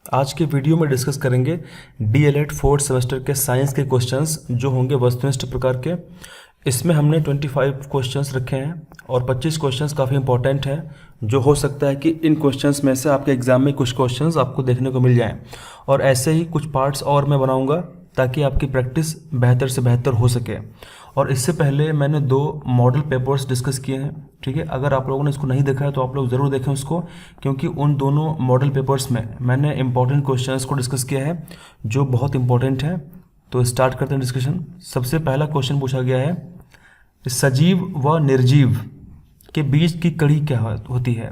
आज के वीडियो में डिस्कस करेंगे डीएलएड फोर्थ सेमेस्टर के साइंस के क्वेश्चंस जो होंगे वस्तुनिष्ठ प्रकार के। इसमें हमने 25 क्वेश्चंस रखे हैं और 25 क्वेश्चंस काफ़ी इंपॉर्टेंट हैं, जो हो सकता है कि इन क्वेश्चंस में से आपके एग्जाम में कुछ क्वेश्चंस आपको देखने को मिल जाएं। और ऐसे ही कुछ पार्ट्स और मैं बनाऊंगा ताकि आपकी प्रैक्टिस बेहतर से बेहतर हो सके। और इससे पहले मैंने 2 मॉडल पेपर्स डिस्कस किए हैं, ठीक है। अगर आप लोगों ने इसको नहीं देखा है तो आप लोग ज़रूर देखें उसको, क्योंकि उन दोनों मॉडल पेपर्स में मैंने इंपॉर्टेंट क्वेश्चंस को डिस्कस किया है जो बहुत इंपॉर्टेंट है। तो स्टार्ट करते हैं डिस्कशन। सबसे पहला क्वेश्चन पूछा गया है, सजीव व निर्जीव के बीच की कड़ी क्या होती है।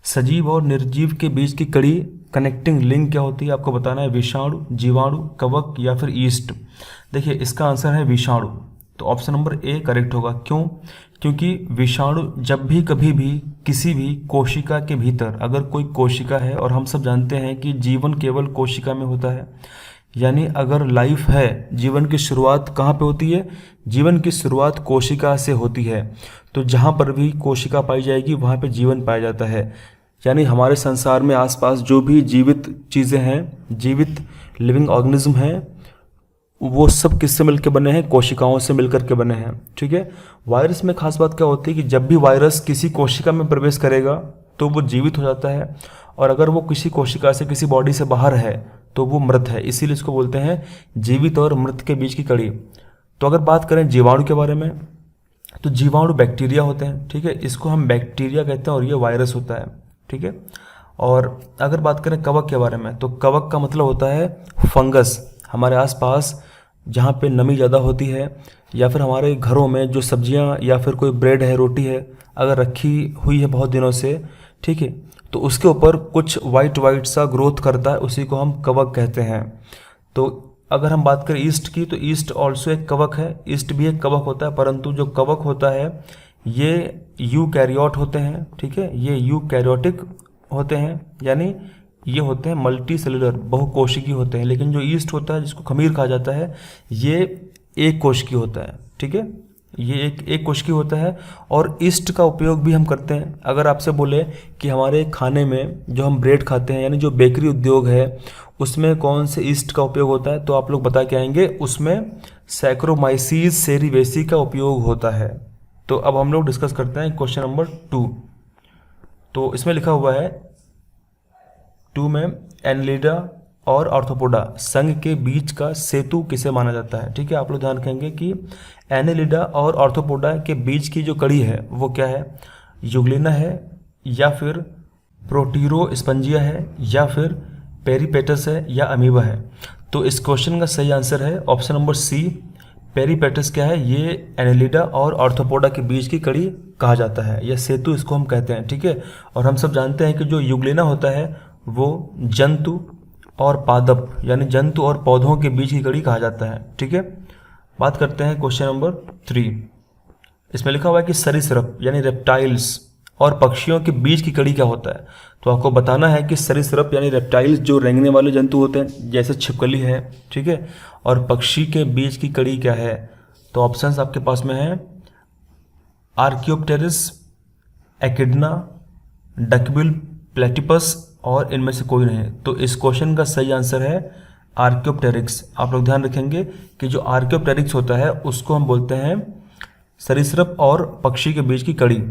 सजीव और निर्जीव के बीच की कड़ी कनेक्टिंग लिंक क्या होती है, आपको बताना है। विषाणु, जीवाणु, कवक या फिर ईस्ट। देखिए इसका आंसर है विषाणु, तो ऑप्शन नंबर ए करेक्ट होगा। क्यों? क्योंकि विषाणु जब भी कभी भी किसी भी कोशिका के भीतर, अगर कोई कोशिका है, और हम सब जानते हैं कि जीवन केवल कोशिका में होता है, यानी अगर लाइफ है, जीवन की शुरुआत कहाँ पे होती है? जीवन की शुरुआत कोशिका से होती है। तो जहाँ पर भी कोशिका पाई जाएगी वहाँ पे जीवन पाया जाता है। यानी हमारे संसार में आसपास जो भी जीवित चीज़ें हैं, जीवित लिविंग ऑर्गेनिज्म हैं, वो सब किससे मिलकर बने हैं? कोशिकाओं से मिलकर के बने हैं, ठीक है। वायरस में खास बात क्या होती है कि जब भी वायरस किसी कोशिका में प्रवेश करेगा तो वो जीवित हो जाता है, और अगर वो किसी कोशिका से, किसी बॉडी से बाहर है तो वो मृत है। इसीलिए इसको बोलते हैं जीवित और मृत के बीच की कड़ी। तो अगर बात करें जीवाणु के बारे में, तो जीवाणु बैक्टीरिया होते हैं, ठीक है। इसको हम बैक्टीरिया कहते हैं और ये वायरस होता है, ठीक है। और अगर बात करें कवक के बारे में, तो कवक का मतलब होता है फंगस। हमारे आसपास जहाँ पे नमी ज़्यादा होती है, या फिर हमारे घरों में जो सब्जियाँ या फिर कोई ब्रेड है, रोटी है, अगर रखी हुई है बहुत दिनों से, ठीक है, तो उसके ऊपर कुछ वाइट वाइट सा ग्रोथ करता है, उसी को हम कवक कहते हैं। तो अगर हम बात करें ईस्ट की, तो ईस्ट ऑल्सो एक कवक है। ईस्ट भी एक कवक होता है, परंतु जो कवक होता है ये यूकैरियोट होते हैं, ठीक है। ये यूकैरियोटिक होते हैं, यानी ये होते हैं मल्टी सेलुलर, बहुकोशिकीय होते हैं। लेकिन जो ईस्ट होता है, जिसको खमीर कहा जाता है, ये एक कोशिकीय होता है, ठीक है। ये एक कोशिकीय होता है। और ईस्ट का उपयोग भी हम करते हैं। अगर आपसे बोले कि हमारे खाने में जो हम ब्रेड खाते हैं, यानी जो बेकरी उद्योग है, उसमें कौन से ईस्ट का उपयोग होता है, तो आप लोग बता के आएंगे उसमें सैक्रोमाइसीस सेरिवेसी का उपयोग होता है। तो अब हम लोग डिस्कस करते हैं क्वेश्चन नंबर 2। तो इसमें लिखा हुआ है 2 में, एनेलिडा और आर्थ्रोपोडा संघ के बीच का सेतु किसे माना जाता है, ठीक है। आप लोग ध्यान रखेंगे कि एनेलिडा और आर्थ्रोपोडा के बीच की जो कड़ी है वो क्या है? यूग्लिना है, या फिर प्रोटीरोस्पंजिया है, या फिर पेरीपेटस है, या अमीबा है। तो इस क्वेश्चन का सही आंसर है ऑप्शन नंबर सी, पेरीपेटस। क्या है? ये एनेलिडा और आर्थ्रोपोडा के बीच की कड़ी कहा जाता है, या सेतु इसको हम कहते हैं, ठीक है। और हम सब जानते हैं कि जो यूग्लिना होता है वो जंतु और पादप, यानी जंतु और पौधों के बीच की कड़ी कहा जाता है, ठीक है। बात करते हैं क्वेश्चन नंबर 3। इसमें लिखा हुआ है कि सरीसृप यानी रेप्टाइल्स और पक्षियों के बीच की कड़ी क्या होता है। तो आपको बताना है कि सरीसृप यानी रेप्टाइल्स जो रेंगने वाले जंतु होते हैं, जैसे छिपकली है, ठीक है, और पक्षी के बीच की कड़ी क्या है। तो ऑप्शंस आपके पास में है आर्कियोप्टेरिस, एकिडना, डकबिल, प्लेटिपस, और इनमें से कोई नहीं। तो इस क्वेश्चन का सही आंसर है आर्कियोप्टेरिक्स। आप लोग ध्यान रखेंगे कि जो आर्कियोप्टेरिक्स होता है उसको हम बोलते हैं सरीसृप और पक्षी के बीच की कड़ी।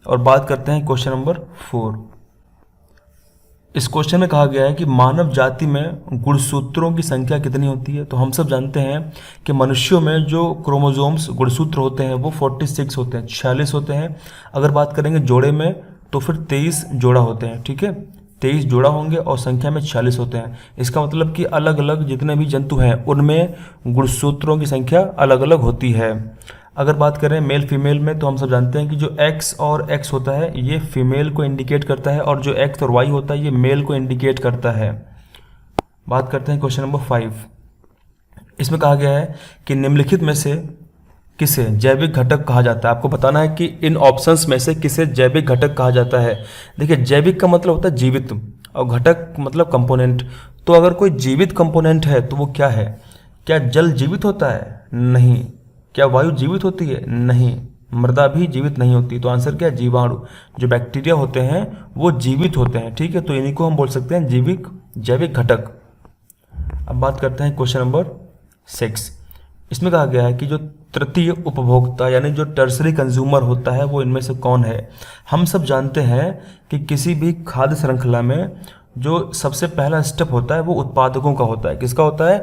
और बात करते हैं क्वेश्चन नंबर 4। इस क्वेश्चन में कहा गया है कि मानव जाति में गुणसूत्रों की संख्या कितनी होती है। तो हम सब जानते हैं कि मनुष्यों में जो क्रोमोसोम्स, गुणसूत्र होते हैं, वो 46 होते हैं, 46 होते हैं। अगर बात करेंगे जोड़े में तो फिर 23 जोड़ा होते हैं, ठीक है। 23 जोड़ा होंगे और संख्या में 46 होते हैं। इसका मतलब कि अलग अलग जितने भी जंतु हैं उनमें गुणसूत्रों की संख्या अलग अलग होती है। अगर बात करें मेल फीमेल में, तो हम सब जानते हैं कि जो X और X होता है ये फीमेल को इंडिकेट करता है, और जो X और Y होता है ये मेल को इंडिकेट करता है। बात करते हैं क्वेश्चन नंबर 5। इसमें कहा गया है कि निम्नलिखित में से किसे जैविक घटक कहा जाता है। आपको बताना है कि इन ऑप्शंस में से किसे जैविक घटक कहा जाता है। देखिए जैविक का मतलब होता है जीवित, और घटक मतलब कंपोनेंट। तो अगर कोई जीवित कंपोनेंट है तो वो क्या है? क्या जल जीवित होता है? नहीं। क्या वायु जीवित होती है? नहीं। मृदा भी जीवित नहीं होती। तो आंसर क्या है? जीवाणु। जो बैक्टीरिया होते हैं वो जीवित होते हैं, ठीक है। तो इन्हीं को हम बोल सकते हैं जीविक जैविक घटक। अब बात करते हैं क्वेश्चन नंबर 6। इसमें कहा गया है कि जो तृतीय उपभोक्ता यानी जो टर्सरी कंज्यूमर होता है वो इनमें से कौन है। हम सब जानते हैं कि किसी भी खाद्य श्रृंखला में जो सबसे पहला स्टेप होता है वो उत्पादकों का होता है। किसका होता है?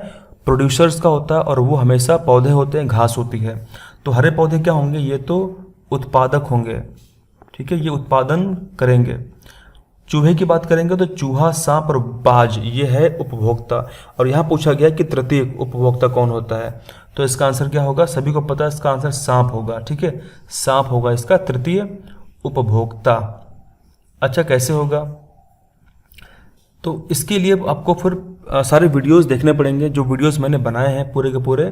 प्रोड्यूसर्स का होता है, और वो हमेशा पौधे होते हैं, घास होती है। तो हरे पौधे क्या होंगे? ये तो उत्पादक होंगे, ठीक है, ये उत्पादन करेंगे। चूहे की बात करेंगे तो चूहा, सांप और बाज ये है उपभोक्ता। और यहाँ पूछा गया कि तृतीय उपभोक्ता कौन होता है, तो इसका आंसर क्या होगा? सभी को पता है इसका आंसर सांप होगा, ठीक है, सांप होगा इसका तृतीय उपभोक्ता। अच्छा, कैसे होगा? तो इसके लिए आपको फिर सारे वीडियोस देखने पड़ेंगे, जो वीडियोस मैंने बनाए हैं पूरे के पूरे,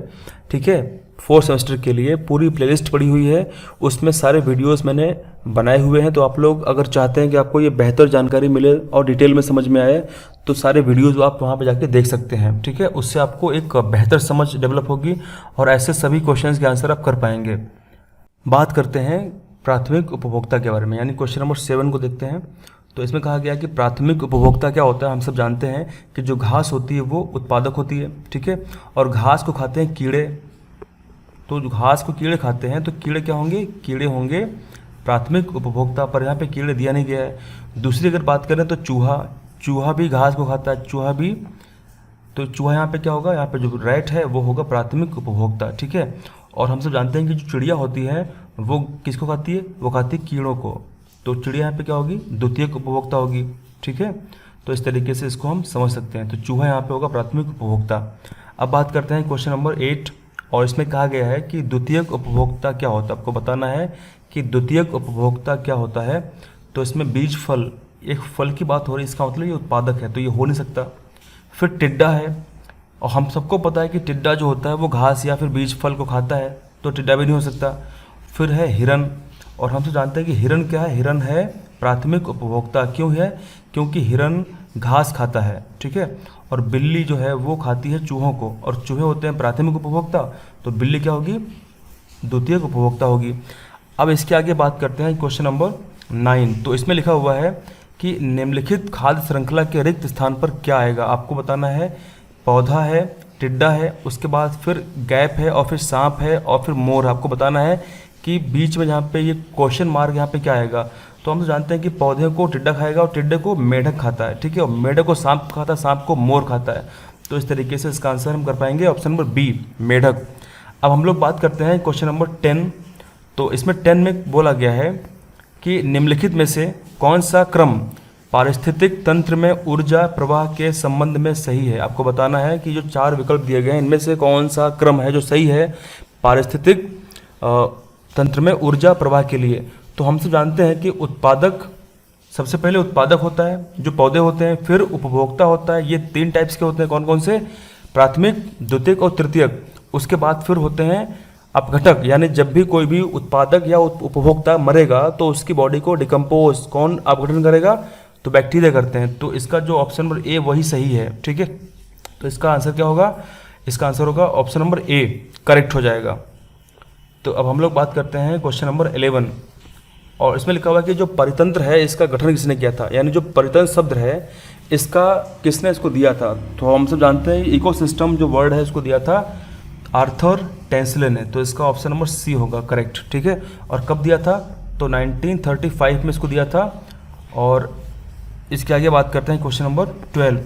ठीक है, 4th सेमेस्टर के लिए पूरी प्लेलिस्ट पड़ी हुई है, उसमें सारे वीडियोस मैंने बनाए हुए हैं। तो आप लोग अगर चाहते हैं कि आपको ये बेहतर जानकारी मिले और डिटेल में समझ में आए, तो सारे वीडियोस आप वहाँ पे जाके देख सकते हैं, ठीक है। उससे आपको एक बेहतर समझ डेवलप होगी और ऐसे सभी क्वेश्चंस के आंसर आप कर पाएंगे। बात करते हैं प्राथमिक उपभोक्ता के बारे में, यानी क्वेश्चन नंबर 7 को देखते हैं। तो इसमें कहा गया कि प्राथमिक उपभोक्ता क्या होता है। हम सब जानते हैं कि जो घास होती है वो उत्पादक होती है, ठीक है, और घास को खाते हैं कीड़े। तो जो घास को कीड़े खाते हैं तो कीड़े क्या होंगे? कीड़े होंगे प्राथमिक उपभोक्ता, पर यहाँ पे कीड़े दिया नहीं गया है। दूसरी अगर बात करें तो चूहा भी घास को खाता है, चूहा भी, तो चूहा यहाँ पे क्या होगा? यहाँ पे जो रैट है वो होगा प्राथमिक उपभोक्ता, ठीक है। और हम सब जानते हैं कि जो चिड़िया होती है वो किसको खाती है? वो खाती है कीड़ों को। तो चिड़िया यहाँ पे क्या होगी? द्वितीयक उपभोक्ता होगी, ठीक है। तो इस तरीके से इसको हम समझ सकते हैं। तो चूहा यहाँ पे होगा प्राथमिक उपभोक्ता। अब बात करते हैं क्वेश्चन नंबर 8, और इसमें कहा गया है कि द्वितीयक उपभोक्ता क्या होता है। आपको बताना है कि द्वितीयक उपभोक्ता क्या होता है। तो इसमें बीज फल, एक फल की बात हो रही है, इसका मतलब ये उत्पादक है, तो ये हो नहीं सकता। फिर टिड्डा है, और हम सबको पता है कि टिड्डा जो होता है वो घास या फिर बीज फल को खाता है, तो टिड्डा भी नहीं हो सकता। फिर है हिरन, और हम तो जानते हैं कि हिरन क्या है? हिरन है प्राथमिक उपभोक्ता। क्यों है? क्योंकि हिरन घास खाता है, ठीक है, और बिल्ली जो है वो खाती है चूहों को, और चूहे होते हैं प्राथमिक उपभोक्ता, तो बिल्ली क्या होगी? द्वितीयक उपभोक्ता होगी। अब इसके आगे बात करते हैं क्वेश्चन नंबर 9। तो इसमें लिखा हुआ है कि निम्नलिखित खाद्य श्रृंखला के रिक्त स्थान पर क्या आएगा। आपको बताना है पौधा है, टिड्डा है, उसके बाद फिर गैप है, और फिर सांप है, और फिर मोर। आपको बताना है कि बीच में जहाँ पे ये क्वेश्चन मार्क यहाँ पे क्या आएगा। तो हम तो जानते हैं कि पौधे को टिड्डा खाएगा और टिड्डे को मेढक खाता है, ठीक है, और मेढक को सांप खाता है, सांप को मोर खाता है। तो इस तरीके से इसका आंसर हम कर पाएंगे ऑप्शन नंबर बी, मेढक। अब हम लोग बात करते हैं क्वेश्चन नंबर 10। तो इसमें 10 में बोला गया है कि निम्नलिखित में से कौन सा क्रम पारिस्थितिक तंत्र में ऊर्जा प्रवाह के संबंध में सही है। आपको बताना है कि जो 4 विकल्प दिए गए हैं इनमें से कौन सा क्रम है जो सही है पारिस्थितिक तंत्र में ऊर्जा प्रवाह के लिए। तो हम सब जानते हैं कि उत्पादक, सबसे पहले उत्पादक होता है जो पौधे होते हैं, फिर उपभोक्ता होता है, ये 3 टाइप्स के होते हैं। कौन कौन से? प्राथमिक, द्वितीयक और तृतीयक। उसके बाद फिर होते हैं अपघटक, यानी जब भी कोई भी उत्पादक या उपभोक्ता मरेगा तो उसकी बॉडी को डिकम्पोज कौन अपघटन करेगा? तो बैक्टीरिया करते हैं। तो इसका जो ऑप्शन नंबर ए वही सही है, ठीक है। तो इसका आंसर क्या होगा? इसका आंसर होगा ऑप्शन नंबर ए, करेक्ट हो जाएगा। तो अब हम लोग बात करते हैं क्वेश्चन नंबर 11, और इसमें लिखा हुआ है कि जो परितंत्र है इसका गठन किसने किया था, यानी जो परितंत्र शब्द है इसका किसने इसको दिया था। तो हम सब जानते हैं इकोसिस्टम जो वर्ड है इसको दिया था आर्थर टेंसले ने। तो इसका ऑप्शन नंबर सी होगा करेक्ट, ठीक है। और कब दिया था? तो 1935 में इसको दिया था। और इसके आगे बात करते हैं क्वेश्चन नंबर 12।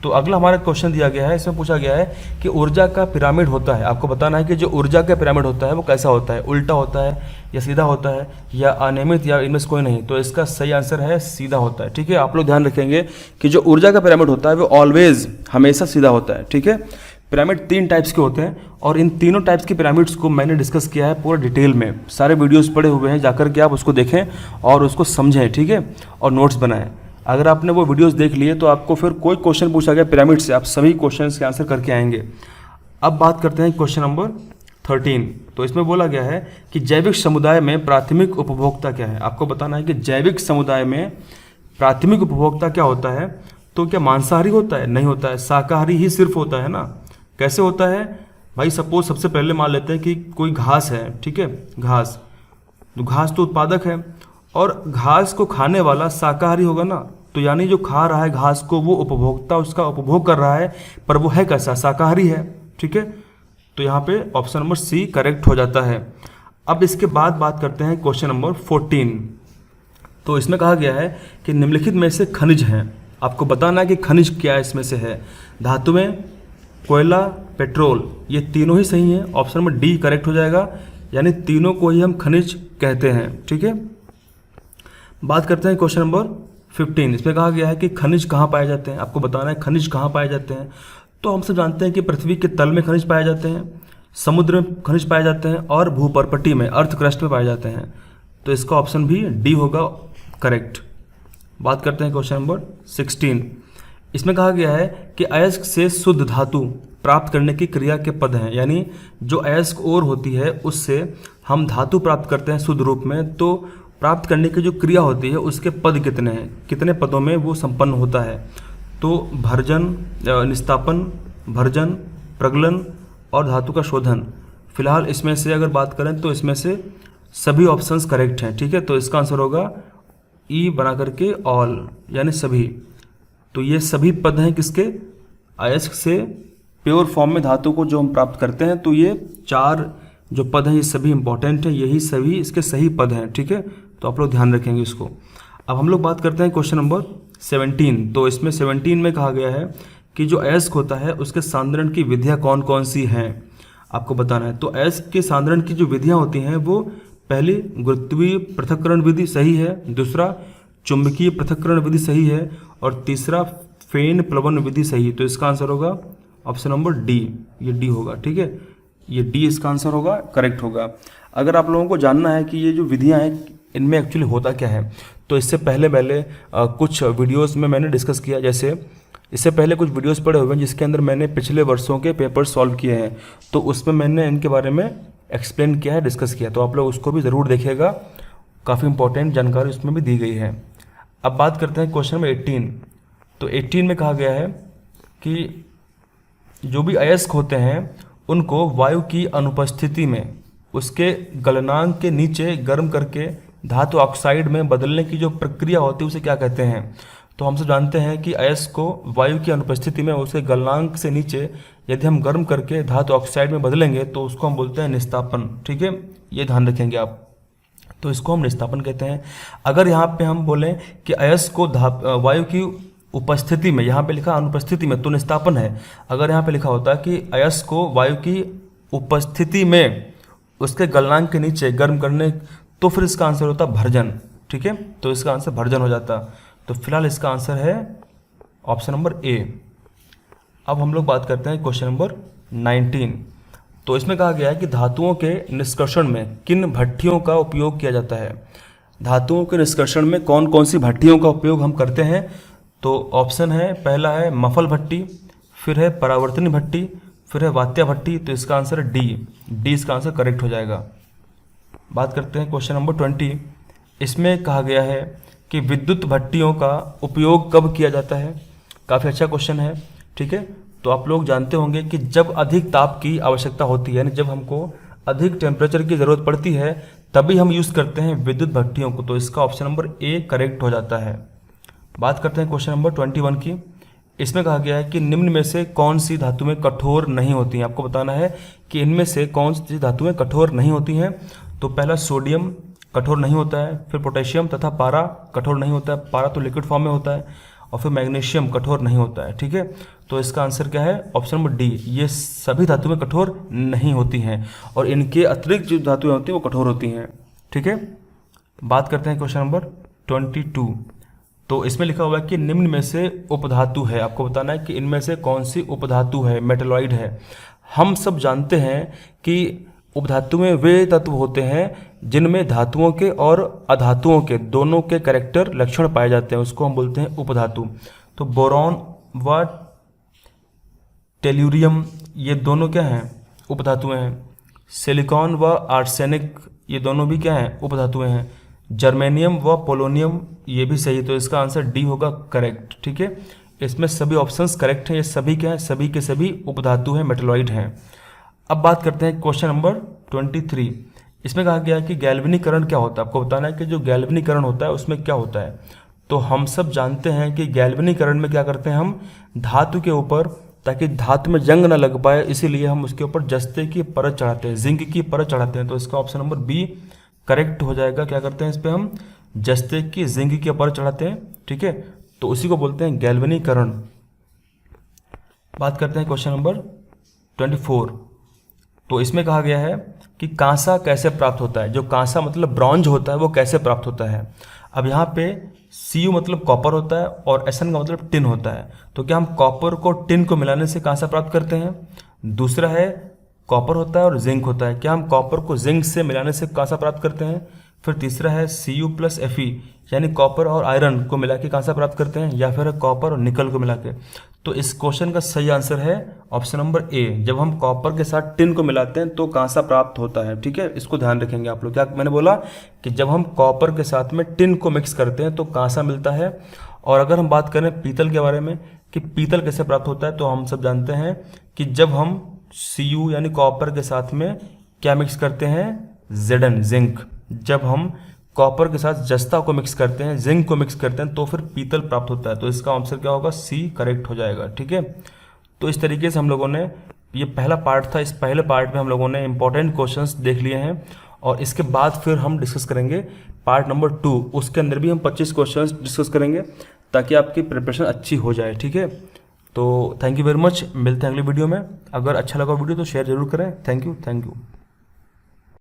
तो अगला हमारा क्वेश्चन दिया गया है, इसमें पूछा गया है कि ऊर्जा का पिरामिड होता है। आपको बताना है कि जो ऊर्जा का पिरामिड होता है वो कैसा होता है, उल्टा होता है या सीधा होता है या अनियमित या इनमें से कोई नहीं। तो इसका सही आंसर है सीधा होता है, ठीक है। आप लोग ध्यान रखेंगे कि जो ऊर्जा का पिरामिड होता है वो ऑलवेज हमेशा सीधा होता है, ठीक है। पिरामिड 3 टाइप्स के होते हैं, और इन तीनों टाइप्स के पिरामिड्स को मैंने डिस्कस किया है पूरा डिटेल में, सारे वीडियोस पड़े हुए हैं, जाकर के आप उसको देखें और उसको समझें, ठीक है, और नोट्स बनाएं। अगर आपने वो वीडियोस देख लिए तो आपको फिर कोई क्वेश्चन पूछा गया पिरामिड से, आप सभी क्वेश्चंस के आंसर करके आएंगे। अब बात करते हैं क्वेश्चन नंबर 13। तो इसमें बोला गया है कि जैविक समुदाय में प्राथमिक उपभोक्ता क्या है। आपको बताना है कि जैविक समुदाय में प्राथमिक उपभोक्ता क्या होता है। तो क्या मांसाहारी होता है? नहीं होता है, शाकाहारी ही सिर्फ होता है ना। कैसे होता है भाई? सपोज सबसे पहले मान लेते हैं कि कोई घास है, ठीक है, घास तो उत्पादक है, और घास को खाने वाला शाकाहारी होगा ना, तो यानी जो खा रहा है घास को वो उपभोक्ता उसका उपभोग कर रहा है, पर वो है कैसा, शाकाहारी है। ठीक है, तो यहाँ पे ऑप्शन नंबर सी करेक्ट हो जाता है। अब इसके बाद बात करते हैं क्वेश्चन नंबर 14। तो इसमें कहा गया है कि निम्नलिखित में से खनिज हैं, आपको बताना है कि खनिज क्या इसमें से है। धातुएं, कोयला, पेट्रोल, ये तीनों ही सही हैं। ऑप्शन नंबर डी करेक्ट हो जाएगा, यानी तीनों को ही हम खनिज कहते हैं। ठीक है, बात करते हैं क्वेश्चन नंबर 15। इसमें कहा गया है कि खनिज कहाँ पाए जाते हैं, आपको बताना है खनिज कहाँ पाए जाते हैं। तो हम सब जानते हैं कि पृथ्वी के तल में खनिज पाए जाते हैं, समुद्र में खनिज पाए जाते हैं और भूपर्पटी में, अर्थ क्रस्ट में पाए जाते हैं। तो इसका ऑप्शन भी डी होगा करेक्ट। बात करते हैं क्वेश्चन नंबर 16। इसमें कहा गया है कि अयस्क से शुद्ध धातु प्राप्त करने की क्रिया के पद हैं, यानी जो अयस्क ओर होती है उससे हम धातु प्राप्त करते हैं शुद्ध रूप में, तो प्राप्त करने की जो क्रिया होती है उसके पद कितने हैं, कितने पदों में वो संपन्न होता है। तो भर्जन, निस्तापन, भर्जन, प्रगलन और धातु का शोधन। फिलहाल इसमें से अगर बात करें तो इसमें से सभी ऑप्शंस करेक्ट हैं। ठीक है, तो इसका आंसर होगा ई बना करके ऑल, यानी सभी। तो ये सभी पद हैं किसके, अयस्क से प्योर फॉर्म में धातु को जो हम प्राप्त करते हैं। तो ये 4 जो पद हैं ये सभी इंपॉर्टेंट हैं, यही सभी इसके सही पद हैं। ठीक है, तो आप लोग ध्यान रखेंगे इसको। अब हम लोग बात करते हैं क्वेश्चन नंबर 17। तो इसमें 17 में कहा गया है कि जो अयस्क होता है उसके सांद्रण की विधियाँ कौन कौन सी हैं, आपको बताना है। तो अयस्क के सांद्रण की जो विधियाँ होती हैं वो पहली गुरुत्वीय पृथक्करण विधि सही है, दूसरा चुंबकीय पृथक्करण विधि सही है और तीसरा फेन प्लवन विधि सही है। तो इसका आंसर होगा ऑप्शन नंबर डी, ये डी होगा। ठीक है, ये डी इसका आंसर होगा, करेक्ट होगा। अगर आप लोगों को जानना है कि ये जो विधियाँ हैं इनमें एक्चुअली होता क्या है, तो इससे पहले कुछ वीडियोस में मैंने डिस्कस किया। जैसे इससे पहले कुछ वीडियोस पड़े हुए हैं जिसके अंदर मैंने पिछले वर्षों के पेपर सॉल्व किए हैं, तो उसमें मैंने इनके बारे में एक्सप्लेन किया है, डिस्कस किया। तो आप लोग उसको भी ज़रूर देखिएगा, काफ़ी इंपॉर्टेंट जानकारी उसमें भी दी गई है। अब बात करते हैं क्वेश्चन नंबर 18। तो 18 में कहा गया है कि जो भी अयस्क होते हैं उनको वायु की अनुपस्थिति में उसके गलनांक के नीचे गर्म करके धातु ऑक्साइड में बदलने की जो प्रक्रिया होती है उसे क्या कहते हैं। तो हम सब जानते हैं कि अयस्क को वायु की अनुपस्थिति में उसके गलनांक से नीचे यदि हम गर्म करके धातु ऑक्साइड में बदलेंगे तो उसको हम बोलते हैं निस्तापन। ठीक है, ये ध्यान रखेंगे आप। तो इसको हम निस्तापन कहते हैं। अगर यहाँ पे हम बोलें कि अयस्क को वायु की उपस्थिति में, यहाँ पे लिखा अनुपस्थिति में, तो निस्तापन है। अगर यहाँ पे लिखा होता है कि अयस्क को वायु की उपस्थिति में उसके गलनांक के नीचे गर्म करने, तो फिर इसका आंसर होता भर्जन। ठीक है, तो इसका आंसर भर्जन हो जाता। तो फिलहाल इसका आंसर है ऑप्शन नंबर ए। अब हम लोग बात करते हैं क्वेश्चन नंबर 19। तो इसमें कहा गया है कि धातुओं के निष्कर्षण में किन भट्टियों का उपयोग किया जाता है। धातुओं के निष्कर्षण में कौन कौन सी भट्टियों का उपयोग हम करते हैं। तो ऑप्शन है, पहला है मफल भट्टी, फिर है परावर्तनी भट्टी, फिर है वात्या भट्टी। तो इसका आंसर है डी इसका आंसर करेक्ट हो जाएगा। बात करते हैं क्वेश्चन नंबर 20। इसमें कहा गया है कि विद्युत भट्टियों का उपयोग कब किया जाता है। काफ़ी अच्छा क्वेश्चन है। ठीक है, तो आप लोग जानते होंगे कि जब अधिक ताप की आवश्यकता होती है, यानी जब हमको अधिक टेम्परेचर की ज़रूरत पड़ती है तभी हम यूज़ करते हैं विद्युत भट्टियों को। तो इसका ऑप्शन नंबर ए करेक्ट हो जाता है। बात करते हैं क्वेश्चन नंबर 21 की। इसमें कहा गया है कि निम्न में से कौन सी धातुएं कठोर नहीं होती हैं। आपको बताना है कि इनमें से कौन सी धातुएं कठोर नहीं होती हैं। तो पहला सोडियम कठोर नहीं होता है, फिर पोटेशियम तथा पारा कठोर नहीं होता है, पारा तो लिक्विड फॉर्म में होता है, और फिर मैग्नीशियम कठोर नहीं होता है। ठीक है, तो इसका आंसर क्या है, ऑप्शन नंबर डी। ये सभी धातुएं कठोर नहीं होती हैं और इनके अतिरिक्त जो धातुएं होती हैं वो कठोर होती हैं। ठीक है, बात करते हैं क्वेश्चन नंबर 22। तो इसमें लिखा हुआ है कि निम्न में से उपधातु है। आपको बताना है कि इनमें से कौन सी उपधातु है, मेटलॉइड है। हम सब जानते हैं कि उपधातु में वे तत्व होते हैं जिनमें धातुओं के और अधातुओं के दोनों के कैरेक्टर लक्षण पाए जाते हैं, उसको हम बोलते हैं उपधातु। तो बोरॉन व टेल्यूरियम ये दोनों क्या हैं, उपधातुएं हैं। सिलिकॉन व आर्सेनिक ये दोनों भी क्या हैं, उपधातुएं हैं। जर्मेनियम व पोलोनियम ये भी सही, तो इसका आंसर डी होगा करेक्ट। ठीक है, इसमें सभी ऑप्शंस करेक्ट हैं। ये सभी क्या हैं, सभी के सभी उपधातु हैं, मेटलॉइड हैं। अब बात करते हैं क्वेश्चन नंबर 23। इसमें कहा गया है कि गैल्वेनीकरण क्या होता है। आपको बताना है कि जो गैल्वेनीकरण होता है उसमें क्या होता है। तो हम सब जानते हैं कि गैल्वेनीकरण में क्या करते हैं हम, धातु के ऊपर, ताकि धातु में जंग ना लग पाए इसीलिए हम उसके ऊपर जस्ते की परत चढ़ाते हैं, जिंक की परत चढ़ाते हैं। तो इसका ऑप्शन नंबर बी करेक्ट हो जाएगा। क्या करते हैं इस पर हम, जस्ते की जिंक की परत चढ़ाते हैं, ठीक है। तो उसी को बोलते हैं गैल्वेनीकरण। बात करते हैं क्वेश्चन नंबर 24। तो इसमें कहा गया है कि कांसा कैसे प्राप्त होता है। जो कांसा मतलब ब्रॉन्ज होता है वो कैसे प्राप्त होता है। अब यहाँ पे Cu मतलब कॉपर होता है और Sn का मतलब टिन होता है। तो क्या हम कॉपर को टिन को मिलाने से कांसा प्राप्त करते हैं। दूसरा है कॉपर होता है और जिंक होता है, क्या हम कॉपर को जिंक से मिलाने से कांसा प्राप्त करते हैं। फिर तीसरा है Cu प्लस Fe, यानी कॉपर और आयरन को मिला के कांसा प्राप्त करते हैं, या फिर कॉपर और निकल को मिला के। तो इस क्वेश्चन का सही आंसर है ऑप्शन नंबर ए। जब हम कॉपर के साथ टिन को मिलाते हैं तो कांसा प्राप्त होता है, ठीक है। इसको ध्यान रखेंगे आप लोग। क्या मैंने बोला कि जब हम कॉपर के साथ में टिन को मिक्स करते हैं तो कांसा मिलता है। और अगर हम बात करें पीतल के बारे में कि पीतल कैसे प्राप्त होता है, तो हम सब जानते हैं कि जब हम Cu यानी कॉपर के साथ में क्या मिक्स करते हैं, Zn जिंक। जब हम कॉपर के साथ जस्ता को मिक्स करते हैं, जिंक को मिक्स करते हैं, तो फिर पीतल प्राप्त होता है। तो इसका आंसर क्या होगा, सी करेक्ट हो जाएगा, ठीक है। तो इस तरीके से हम लोगों ने, ये पहला पार्ट था, इस पहले पार्ट में हम लोगों ने इंपॉर्टेंट क्वेश्चंस देख लिए हैं। और इसके बाद फिर हम डिस्कस करेंगे पार्ट नंबर 2। उसके अंदर भी हम 25 क्वेश्चंस डिस्कस करेंगे ताकि आपकी प्रिपरेशन अच्छी हो जाए, ठीक है। तो थैंक यू वेरी मच, मिलते हैं अगली वीडियो में। अगर अच्छा लगा वीडियो तो शेयर जरूर करें। Thank you.